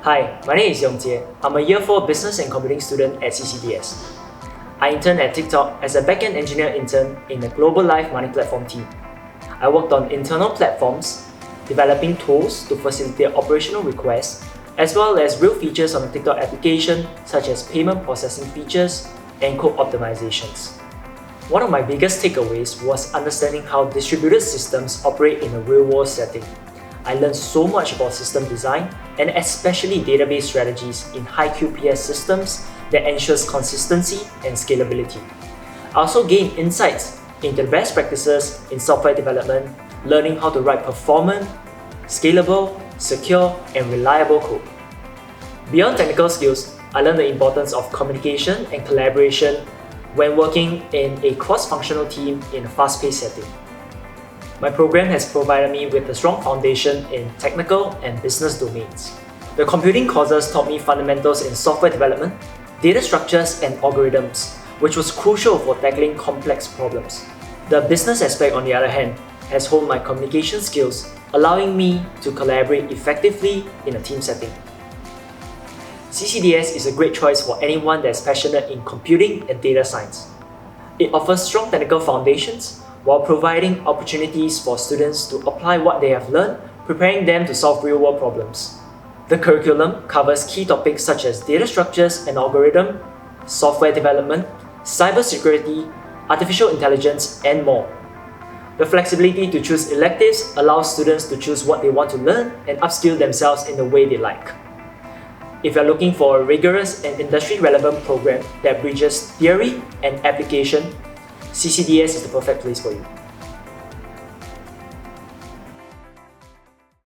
Hi, my name is Yong Jie. I'm a Year 4 Business and Computing student at CCDS. I interned at TikTok as a backend engineer intern in the global live money platform team. I worked on internal platforms, developing tools to facilitate operational requests, as well as real features on the TikTok application such as payment processing features and code optimizations. One of my biggest takeaways was understanding how distributed systems operate in a real-world setting. I learned so much about system design and especially database strategies in high QPS systems that ensures consistency and scalability. I also gained insights into the best practices in software development, learning how to write performant, scalable, secure, and reliable code. Beyond technical skills, I learned the importance of communication and collaboration when working in a cross-functional team in a fast-paced setting. My program has provided me with a strong foundation in technical and business domains. The computing courses taught me fundamentals in software development, data structures, and algorithms, which was crucial for tackling complex problems. The business aspect, on the other hand, has honed my communication skills, allowing me to collaborate effectively in a team setting. CCDS is a great choice for anyone that's passionate in computing and data science. It offers strong technical foundations while providing opportunities for students to apply what they have learned, preparing them to solve real-world problems. The curriculum covers key topics such as data structures and algorithm, software development, cybersecurity, artificial intelligence, and more. The flexibility to choose electives allows students to choose what they want to learn and upskill themselves in the way they like. If you're looking for a rigorous and industry-relevant program that bridges theory and application, CCDS is the perfect place for you.